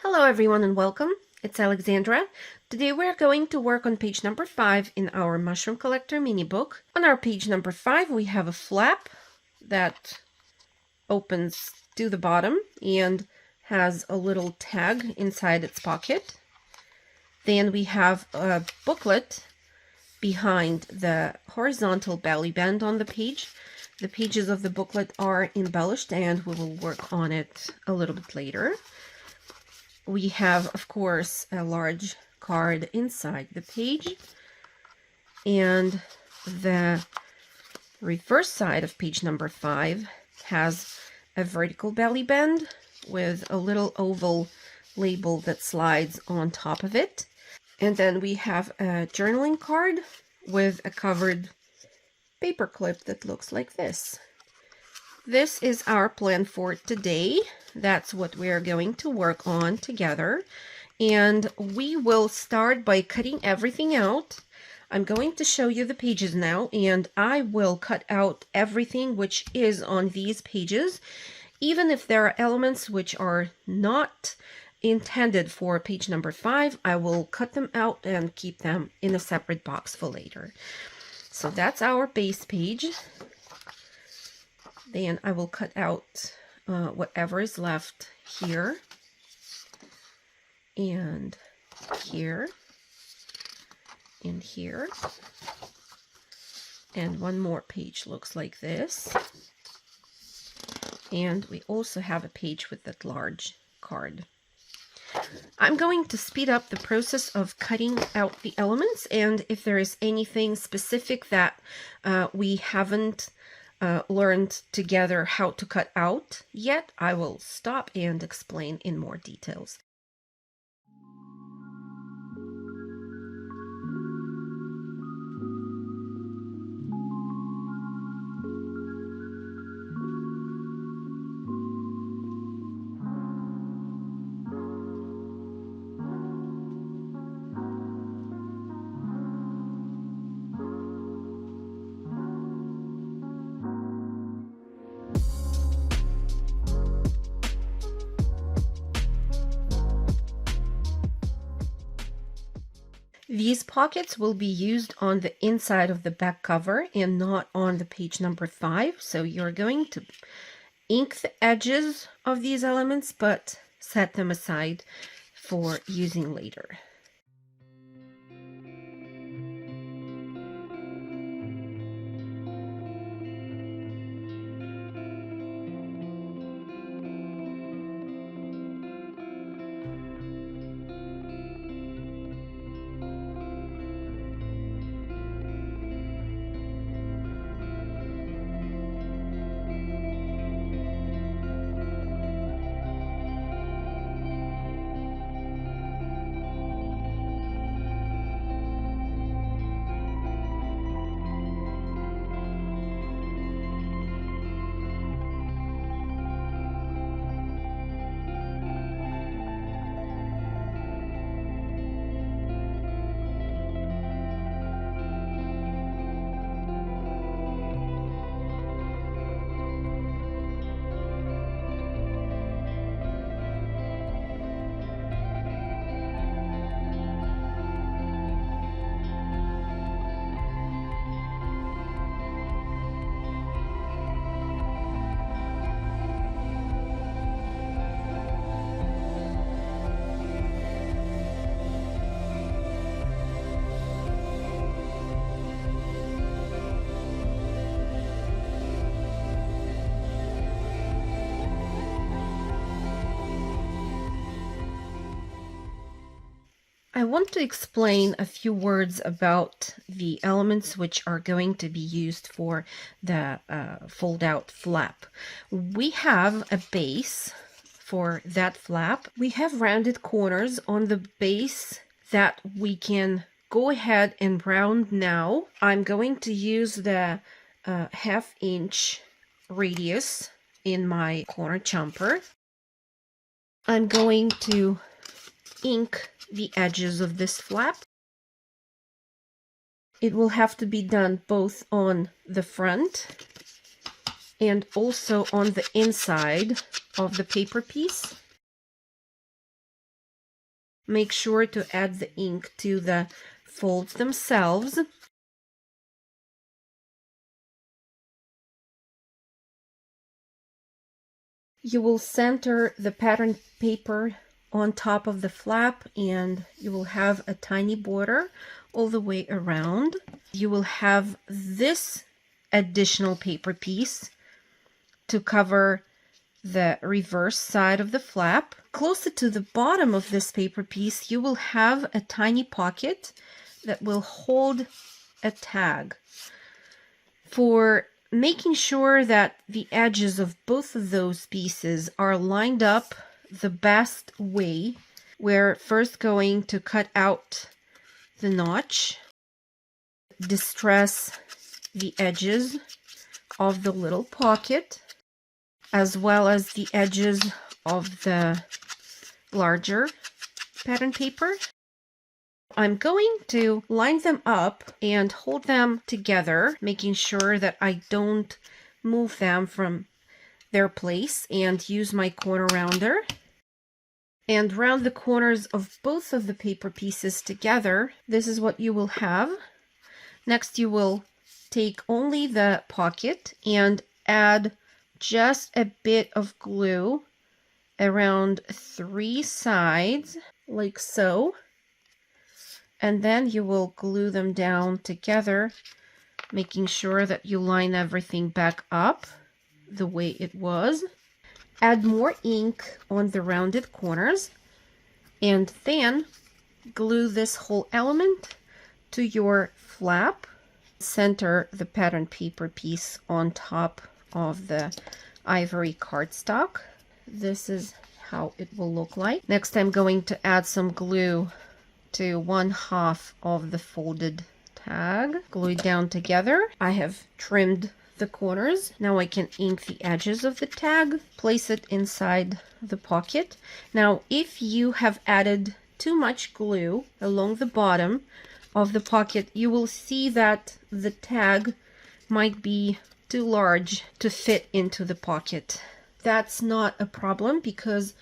Hello everyone and welcome. It's Alexandra. Today we're going to work on page number 5 in our Mushroom Collector mini book. On our page number 5 we have a flap that opens to the bottom and has a little tag inside its pocket. Then we have a booklet behind the horizontal belly band on the page. The pages of the booklet are embellished and we will work on it a little bit later. We have, of course, a large card inside the page, and the reverse side of page number 5 has a vertical belly band with a little oval label that slides on top of it. And then we have a journaling card with a covered paper clip that looks like this. This is our plan for today. That's what we're going to work on together. And we will start by cutting everything out. I'm going to show you the pages now, and I will cut out everything which is on these pages, even if there are elements which are not intended for page number 5. I will cut them out and keep them in a separate box for later. So that's our base page. Then I will cut out whatever is left here and here and here. And one more page looks like this. And we also have a page with that large card. I'm going to speed up the process of cutting out the elements, and if there is anything specific that we haven't learned together how to cut out yet, I will stop and explain in more details. These pockets will be used on the inside of the back cover and not on the page number 5. So you're going to ink the edges of these elements, but set them aside for using later. I want to explain a few words about the elements which are going to be used for the fold-out flap. We have a base for that flap. We have rounded corners on the base that we can go ahead and round now. I'm going to use the half-inch radius in my corner jumper. I'm going to ink the edges of this flap. It will have to be done both on the front and also on the inside of the paper piece. Make sure to add the ink to the folds themselves. You will center the pattern paper on top of the flap, and you will have a tiny border all the way around. You will have this additional paper piece to cover the reverse side of the flap. Closer to the bottom of this paper piece, you will have a tiny pocket that will hold a tag. For making sure that the edges of both of those pieces are lined up the best way, we're first going to cut out the notch, distress the edges of the little pocket, as well as the edges of the larger pattern paper. I'm going to line them up and hold them together, making sure that I don't move them from their place, and use my corner rounder and round the corners of both of the paper pieces together. This is what you will have. Next, you will take only the pocket and add just a bit of glue around 3 sides, like so. And then you will glue them down together, making sure that you line everything back up the way it was. Add more ink on the rounded corners, and then glue this whole element to your flap. Center the pattern paper piece on top of the ivory cardstock. This is how it will look like. Next, I'm going to add some glue to 1/2 of the folded tag. Glue it down together. I have trimmed the corners. Now I can ink the edges of the tag, place it inside the pocket. Now, if you have added too much glue along the bottom of the pocket, you will see that the tag might be too large to fit into the pocket. That's not a problem, because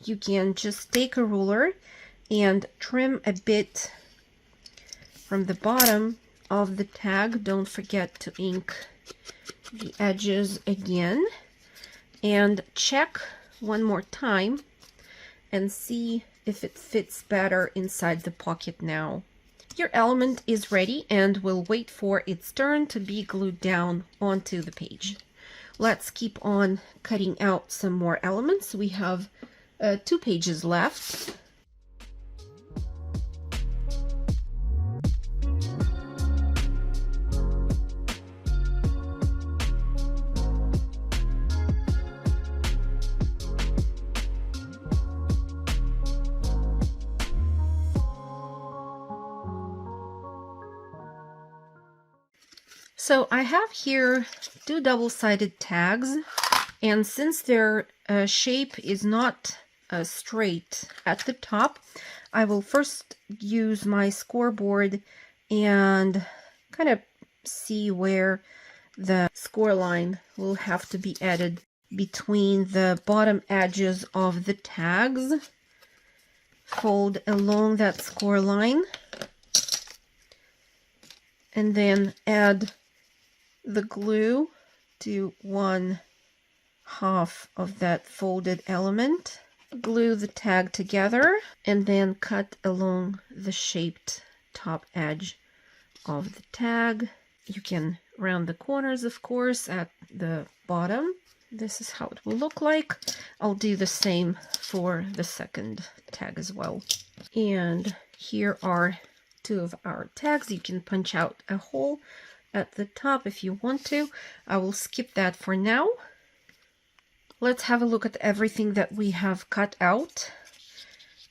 you can just take a ruler and trim a bit from the bottom of the tag. Don't forget to ink the edges again, and check one more time and see if it fits better inside the pocket now. Your element is ready and will wait for its turn to be glued down onto the page. Let's keep on cutting out some more elements. We have 2 pages left. So I have here 2 double-sided tags, and since their shape is not straight at the top, I will first use my scoreboard and kind of see where the score line will have to be added between the bottom edges of the tags. Fold along that score line, and then add the glue to 1/2 of that folded element. Glue the tag together, and then cut along the shaped top edge of the tag. You can round the corners, of course, at the bottom. This is how it will look like. I'll do the same for the second tag as well. And here are 2 of our tags. You can punch out a hole at the top if you want to. I will skip that for now. Let's have a look at everything that we have cut out.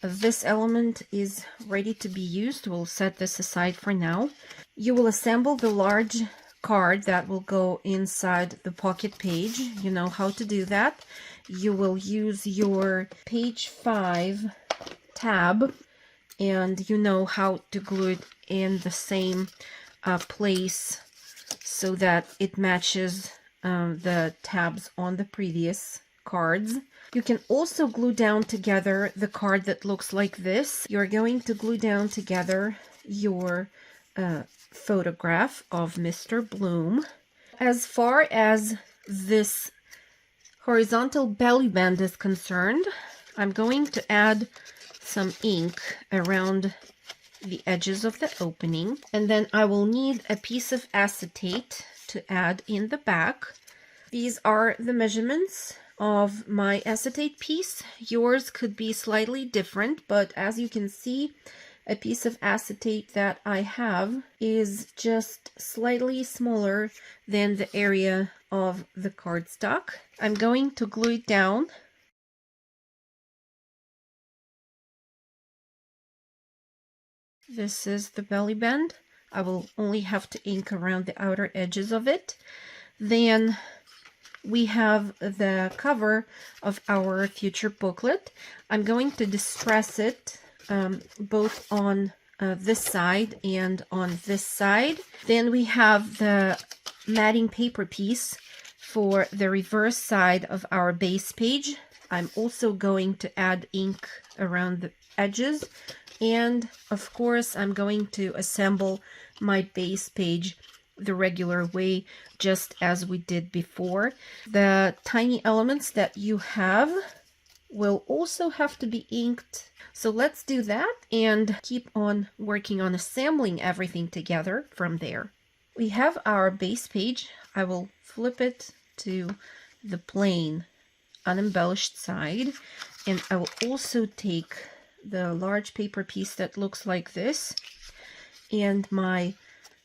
This element is ready to be used. We'll set this aside for now. You will assemble the large card that will go inside the pocket page. You know how to do that. You will use your page 5 tab, and you know how to glue it in the same place so that it matches the tabs on the previous cards. You can also glue down together the card that looks like this. You're going to glue down together your photograph of Mr. Bloom. As far as this horizontal belly band is concerned, I'm going to add some ink around the edges of the opening, and then I will need a piece of acetate to add in the back. These are the measurements of my acetate piece. Yours could be slightly different, but as you can see, a piece of acetate that I have is just slightly smaller than the area of the cardstock. I'm going to glue it down. This is the belly band. I will only have to ink around the outer edges of it. Then we have the cover of our future booklet. I'm going to distress it both on this side and on this side. Then we have the matting paper piece for the reverse side of our base page. I'm also going to add ink around the edges, and of course I'm going to assemble my base page the regular way, just as we did before. The tiny elements that you have will also have to be inked. So let's do that and keep on working on assembling everything together from there. We have our base page. I will flip it to the plain unembellished side, and I will also take the large paper piece that looks like this and my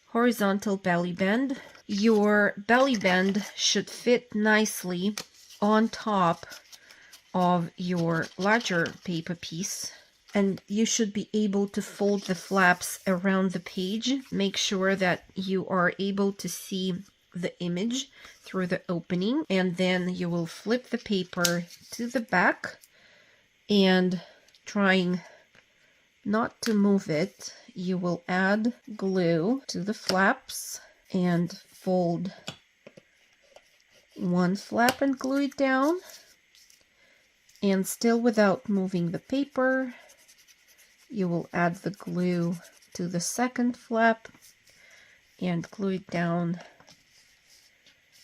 horizontal belly band. Your belly band should fit nicely on top of your larger paper piece, and you should be able to fold the flaps around the page. Make sure that you are able to see the image through the opening, and then you will flip the paper to the back, and trying not to move it, you will add glue to the flaps and fold one flap and glue it down, and still without moving the paper, you will add the glue to the second flap and glue it down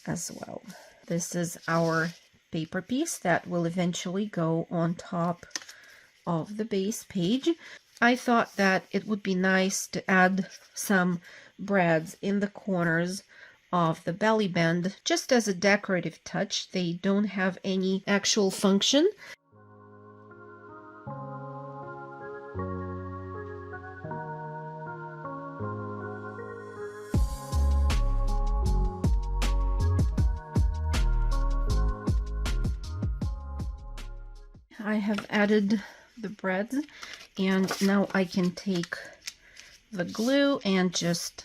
as well. This is our paper piece that will eventually go on top of the base page. I thought that it would be nice to add some brads in the corners of the belly band just as a decorative touch. They don't have any actual function. I have added the brads, and now I can take the glue and just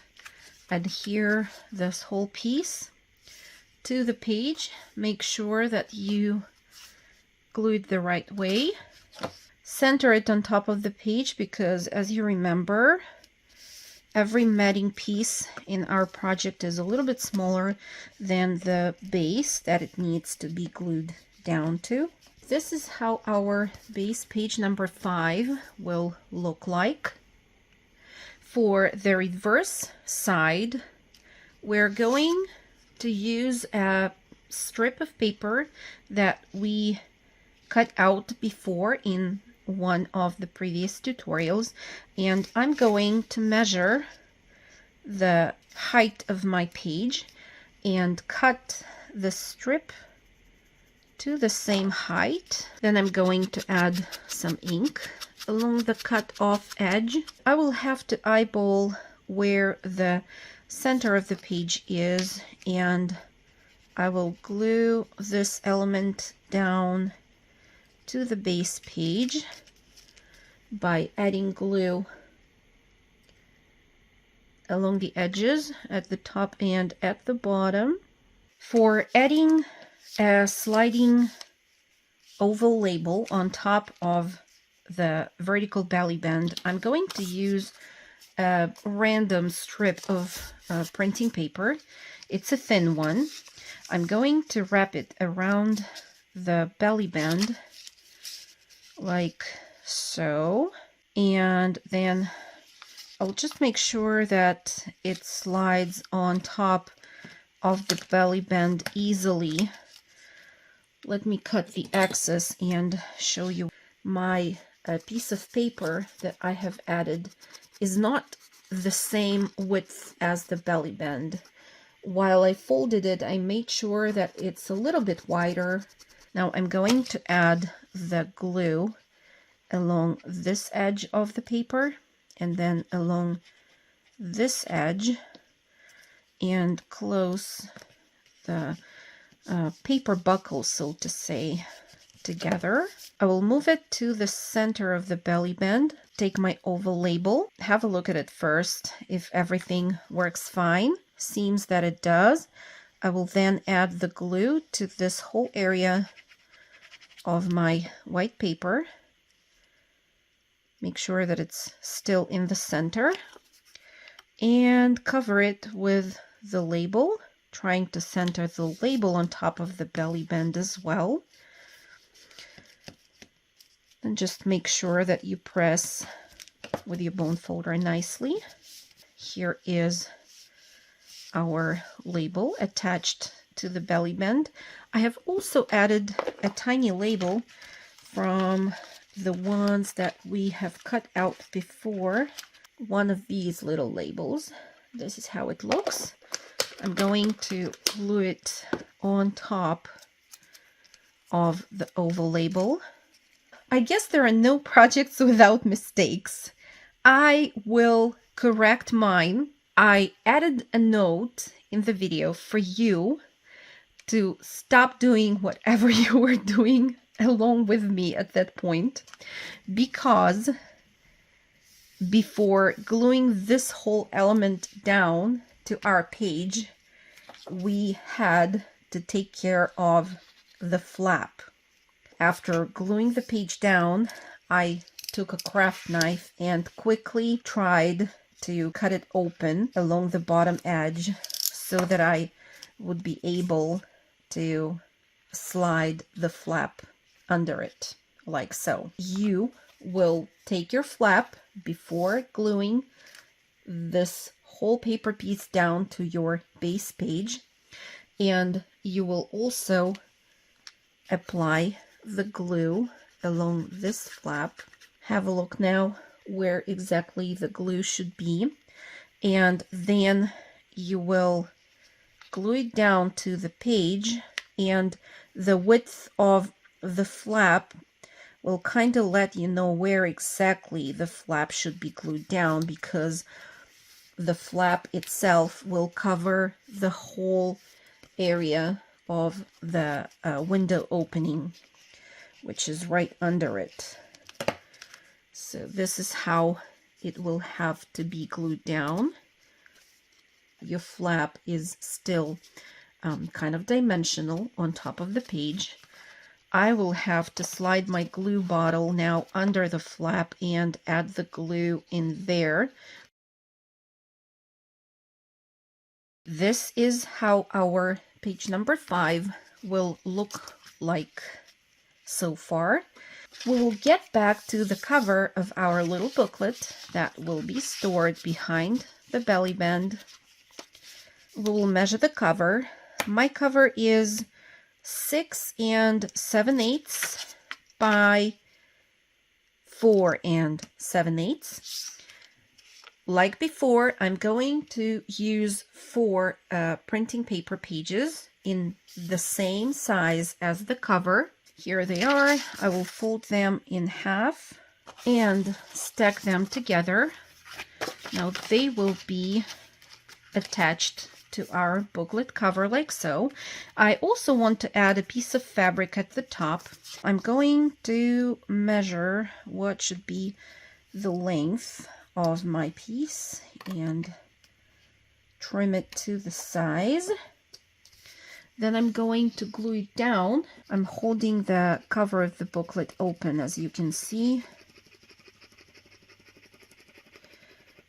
adhere this whole piece to the page. Make sure that you glue it the right way. Center it on top of the page, because as you remember, every matting piece in our project is a little bit smaller than the base that it needs to be glued down to. This is how our base page number 5 will look like. For the reverse side, we're going to use a strip of paper that we cut out before in one of the previous tutorials, and I'm going to measure the height of my page and cut the strip to the same height. Then I'm going to add some ink along the cut off edge. I will have to eyeball where the center of the page is, and I will glue this element down to the base page by adding glue along the edges at the top and at the bottom. For adding a sliding oval label on top of the vertical belly band, I'm going to use a random strip of printing paper. It's a thin one. I'm going to wrap it around the belly band like so. And then I'll just make sure that it slides on top of the belly band easily. Let me cut the excess and show you. My piece of paper that I have added is not the same width as the belly band. While I folded it, I made sure that it's a little bit wider. Now I'm going to add the glue along this edge of the paper and then along this edge and close the paper buckle, so to say, together. I will move it to the center of the belly band, take my oval label, have a look at it first. If everything works fine, seems that it does, I will then add the glue to this whole area of my white paper. Make sure that it's still in the center and cover it with the label, trying to center the label on top of the belly band as well. And just make sure that you press with your bone folder nicely. Here is our label attached to the belly band. I have also added a tiny label from the ones that we have cut out before. One of these little labels. This is how it looks. I'm going to glue it on top of the oval label. I guess there are no projects without mistakes. I will correct mine. I added a note in the video for you to stop doing whatever you were doing along with me at that point, because before gluing this whole element down to our page, we had to take care of the flap. After gluing the page down, I took a craft knife and quickly tried to cut it open along the bottom edge so that I would be able to slide the flap under it, like so. You will take your flap before gluing this whole paper piece down to your base page, and you will also apply the glue along this flap. Have a look now where exactly the glue should be, and then you will glue it down to the page, and the width of the flap will kind of let you know where exactly the flap should be glued down, because the flap itself will cover the whole area of the window opening, which is right under it. So this is how it will have to be glued down. Your flap is still kind of dimensional on top of the page. I will have to slide my glue bottle now under the flap and add the glue in there. This is how our page number 5 will look like so far. We will get back to the cover of our little booklet that will be stored behind the belly band. We will measure the cover. My cover is 6 7/8 by 4 7/8. Like before, I'm going to use 4 printing paper pages in the same size as the cover. Here they are. I will fold them in half and stack them together. Now they will be attached to our booklet cover like so. I also want to add a piece of fabric at the top. I'm going to measure what should be the length of my piece and trim it to the size. Then I'm going to glue it down. I'm holding the cover of the booklet open, as you can see.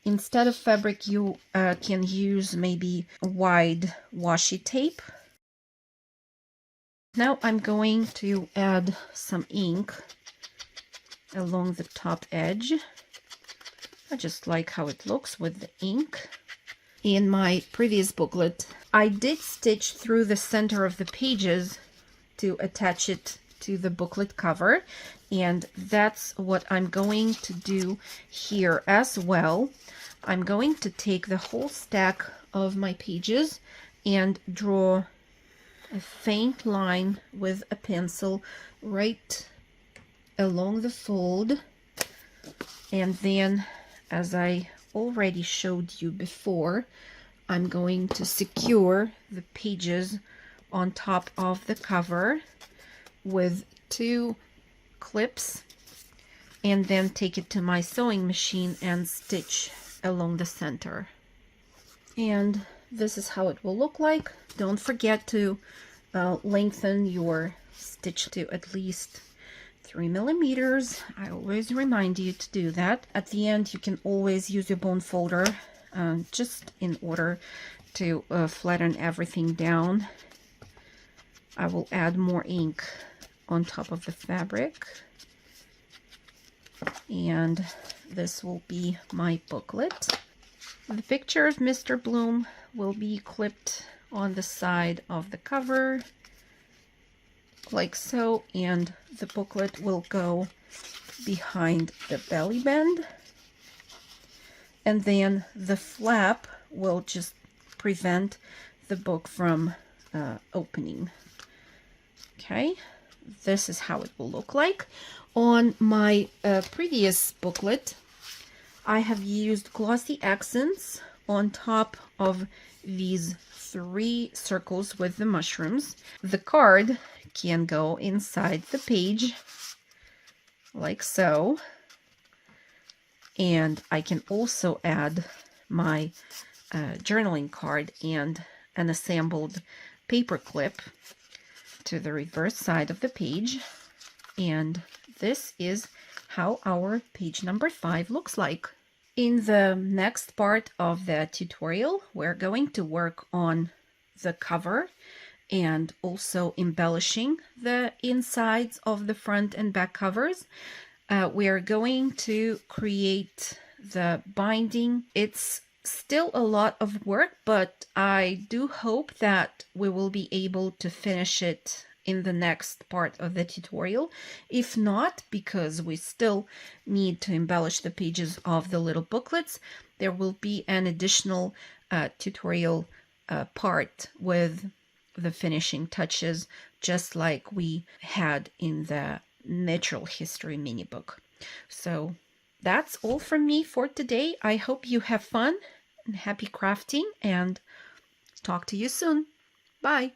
Instead of fabric, you can use maybe wide washi tape. Now I'm going to add some ink along the top edge. I just like how it looks with the ink. In my previous booklet, I did stitch through the center of the pages to attach it to the booklet cover, and that's what I'm going to do here as well. I'm going to take the whole stack of my pages and draw a faint line with a pencil right along the fold, and then, as I already showed you before, I'm going to secure the pages on top of the cover with 2 clips, and then take it to my sewing machine and stitch along the center. And this is how it will look like. Don't forget to lengthen your stitch to at least 3 millimeters. I always remind you to do that. At the end, you can always use your bone folder just in order to flatten everything down. I will add more ink on top of the fabric, and this will be my booklet. The picture of Mr. Bloom will be clipped on the side of the cover like so, and the booklet will go behind the belly band, and then the flap will just prevent the book from opening. Okay, this is how it will look like. On my previous booklet, I have used glossy accents on top of these 3 circles with the mushrooms. The card can go inside the page like so, and I can also add my journaling card and an assembled paper clip to the reverse side of the page, and this is how our page number 5 looks like. In the next part of the tutorial, we're going to work on the cover and also embellishing the insides of the front and back covers. We are going to create the binding. It's still a lot of work, but I do hope that we will be able to finish it in the next part of the tutorial. If not, because we still need to embellish the pages of the little booklets, there will be an additional tutorial part with the finishing touches, just like we had in the natural history mini book. So that's all from me for today. I hope you have fun and happy crafting, and talk to you soon. Bye.